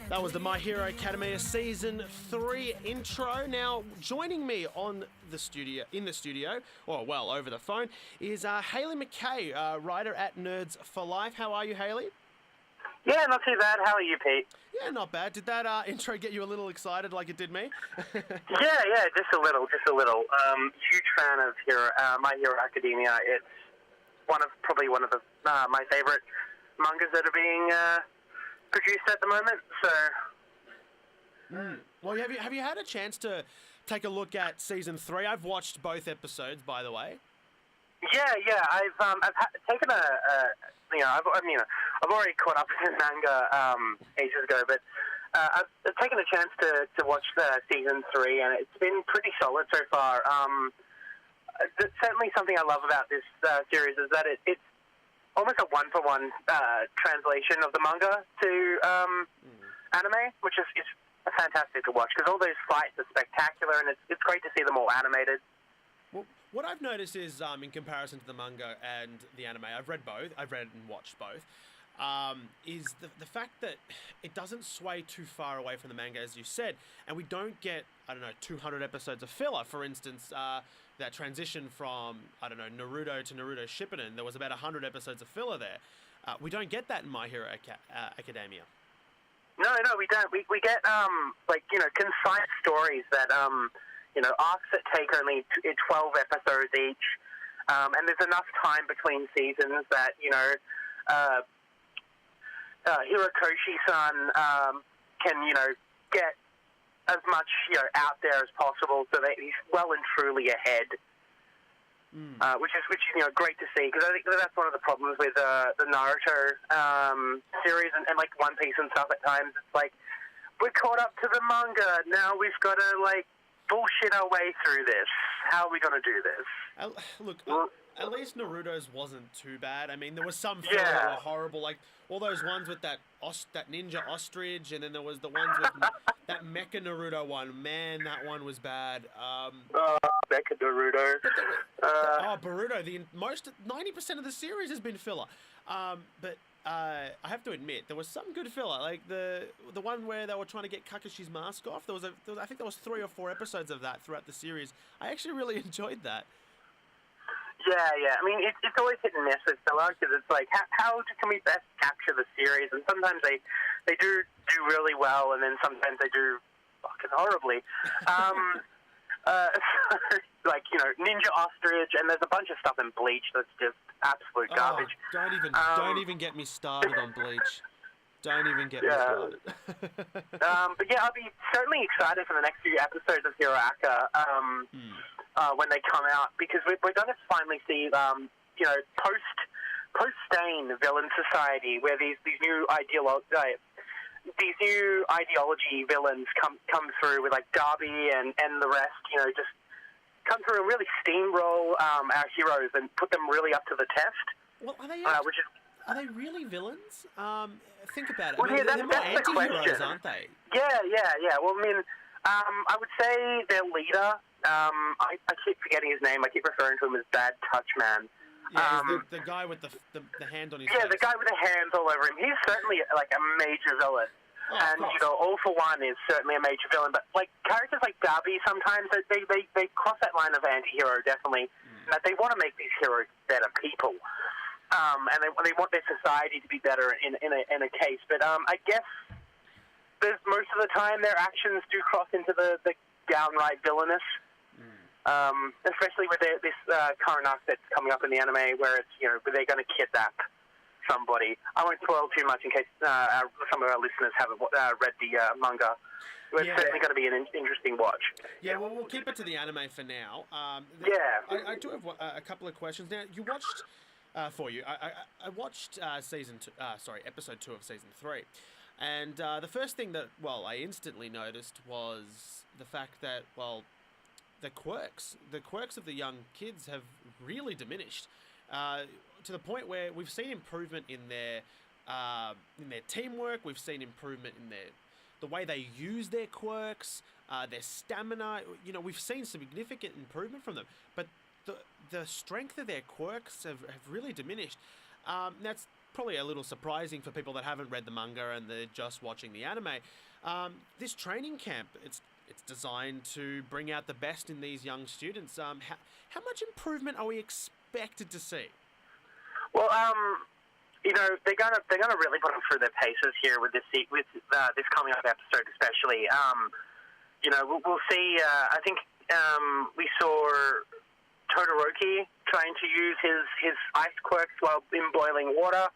That was the My Hero Academia Season 3 intro. Now, joining me in the studio, or well, over the phone, is Hayley McKay, writer at Nerds for Life. How are you, Hayley? Yeah, not too bad. How are you, Pete? Yeah, not bad. Did that intro get you a little excited like it did me? yeah, just a little. Huge fan of My Hero Academia. It's probably one of my favorite mangas that are being produced at the moment. So, Well, have you had a chance to take a look at season 3? I've watched both episodes, by the way. Yeah. I've taken I've already caught up with the manga ages ago, but I've taken a chance to watch the season 3, and it's been pretty solid so far. Certainly something I love about this series is that it's almost a one-for-one translation of the manga to anime, which is fantastic to watch because all those fights are spectacular, and it's great to see them all animated. Well, what I've noticed is, in comparison to the manga and the anime, I've read both. I've read and watched both. Is the fact that it doesn't sway too far away from the manga, as you said, and we don't get 200 episodes of filler. For instance, that transition from Naruto to Naruto Shippuden, there was about 100 episodes of filler there. We don't get that in My Hero Academia. No, we don't. We get concise stories that arcs that take only 12 episodes each, and there's enough time between seasons that Hirokoshi-san can get as much out there as possible, so that he's well and truly ahead. Which is great to see, because I think that's one of the problems with the Naruto series and like One Piece and stuff. At times it's like we're caught up to the manga, now we've got to bullshit our way through this. How are we going to do this? At least Naruto's wasn't too bad. I mean, there was some filler that were horrible, like all those ones with that ninja ostrich, and then there was the ones with that Mecha Naruto one. Man, that one was bad. Mecha Naruto. Boruto. 90% of the series has been filler. But I have to admit, there was some good filler, like the one where they were trying to get Kakashi's mask off. I think there was 3 or 4 episodes of that throughout the series. I actually really enjoyed that. Yeah. I mean, it's always hit and miss with filler, because it's like, how can we best capture the series? And sometimes they do really well, and then sometimes they do fucking horribly. Ninja Ostrich, and there's a bunch of stuff in Bleach that's just absolute garbage. Don't even get me started on Bleach. Don't even get me started. But yeah, I'll be certainly excited for the next few episodes of Hero Aka when they come out, because we're going to finally see post-Stain villain society, where these new ideology villains come through with like Darby and the rest, just come through and really steamroll our heroes and put them really up to the test. Well, are they? Which is, are they really villains? Think about it. Well, they're more that's the anti-heroes, question, aren't they? Yeah. Well, I mean, I would say their leader. I keep forgetting his name. I keep referring to him as Bad Touch Man. Yeah, the guy with the hand on his face. Yeah, the guy with the hands all over him. He's certainly like a major villain. And All For One is certainly a major villain, but like characters like Darby, sometimes they cross that line of anti-hero, definitely. That they want to make these heroes better people, and they want their society to be better in a case. But I guess there's most of the time their actions do cross into the downright villainous. Especially with this current arc that's coming up in the anime, where it's where they're going to kidnap somebody. I won't spoil too much in case some of our listeners haven't read the manga. It's certainly going to be an interesting watch. Yeah, well, we'll keep it to the anime for now. I do have a couple of questions. Now, you watched, I watched episode 2 of season 3. And the first thing that, I instantly noticed was the fact that, the quirks of the young kids have really diminished. To the point where we've seen improvement in their teamwork. We've seen improvement in the way they use their quirks, their stamina. We've seen significant improvement from them. But the strength of their quirks have really diminished. That's probably a little surprising for people that haven't read the manga and they're just watching the anime. This training camp, it's designed to bring out the best in these young students. How much improvement are we expected to see? Well, they're gonna really put them through their paces here with this coming up episode, especially. We'll see. I think we saw Todoroki trying to use his ice quirks while in boiling water.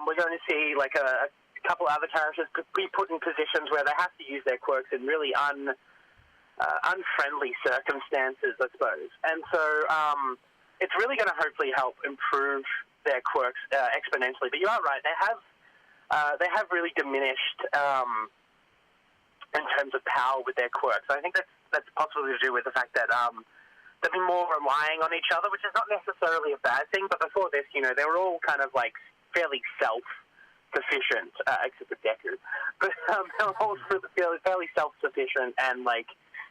We're going to see like a couple other characters be put in positions where they have to use their quirks in really unfriendly circumstances, I suppose. And so it's really going to hopefully help improve their quirks exponentially. But you are right; they have really diminished in terms of power with their quirks. I think that's possibly to do with the fact that they've been more relying on each other, which is not necessarily a bad thing. But before this, they were all kind of like fairly self-sufficient, except for Deku. But they were all fairly self-sufficient and like,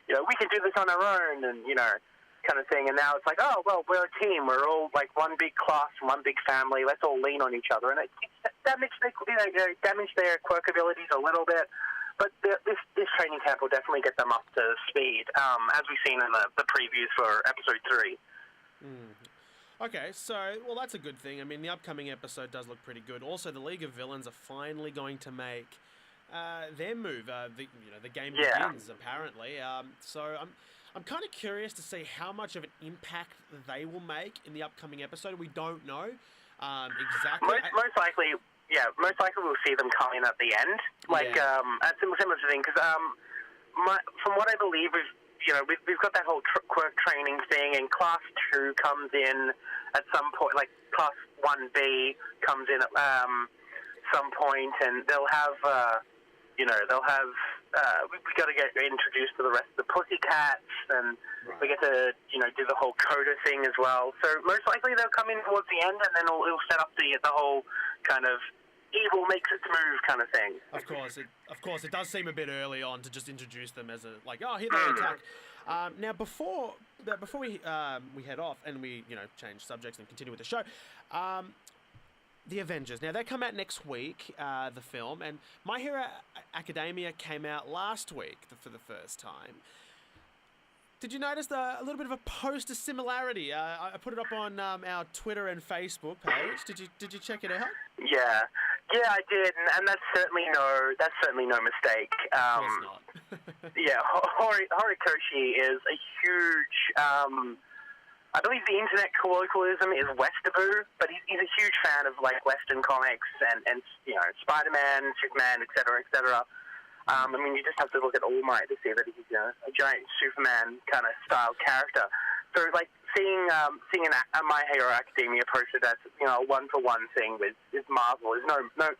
we can do this on our own and, kind of thing. And now it's like, oh, well, we're a team. We're all like one big class, one big family. Let's all lean on each other. And it's damaged their quirk abilities a little bit. But this training camp will definitely get them up to speed, as we've seen in the previews for episode 3. Okay, so, well, that's a good thing. I mean, the upcoming episode does look pretty good. Also, the League of Villains are finally going to make their move. The game begins, apparently. So I'm kind of curious to see how much of an impact they will make in the upcoming episode. We don't know exactly. Most likely we'll see them come in at the end. That's similar to the thing, because from what I believe, we've got that whole quirk training thing, and Class 2 comes in at some point, like Class 1B comes in at some point, and they'll have, we've got to get introduced to the rest of the Pussycats, and we get to, do the whole Coda thing as well. So most likely they'll come in towards the end, and then it'll set up the whole kind of evil makes its move kind of thing. Of course, it does seem a bit early on to just introduce them as here they attack. Now, before we head off and we change subjects and continue with the show, the Avengers. Now they come out next week, the film, and My Hero Academia came out last week for the first time. Did you notice a little bit of a poster similarity? I put it up on our Twitter and Facebook page. Did you check it out? Yeah, I did, and that's certainly no mistake. Of course not. Yeah, Horikoshi is a huge. I believe the internet colloquialism is Westaboo, but he's a huge fan of like Western comics and SpiderMan, Superman, etc., etc. I mean, you just have to look at All Might to see that he's a giant Superman kind of style character. So, like, seeing a My Hero Academia poster that's a one-for-one thing with Marvel is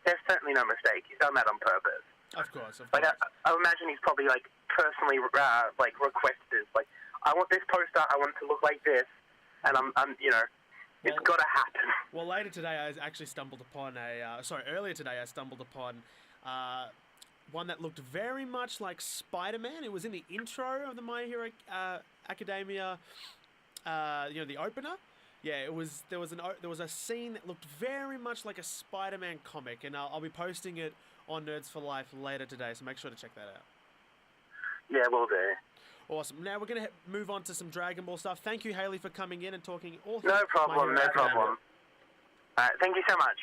there's certainly no mistake. He's done that on purpose. Of course. Like, I imagine he's probably like personally requested like, I want this poster. I want it to look like this, and it's got to happen. Well, earlier today I stumbled upon one that looked very much like Spider-Man. It was in the intro of the My Hero Academia, the opener. Yeah, there was a scene that looked very much like a Spider-Man comic, and I'll be posting it on Nerds for Life later today, so make sure to check that out. Yeah, will do. Awesome. Now we're going to move on to some Dragon Ball stuff. Thank you, Haley, for coming in and talking all No problem. All right, thank you so much.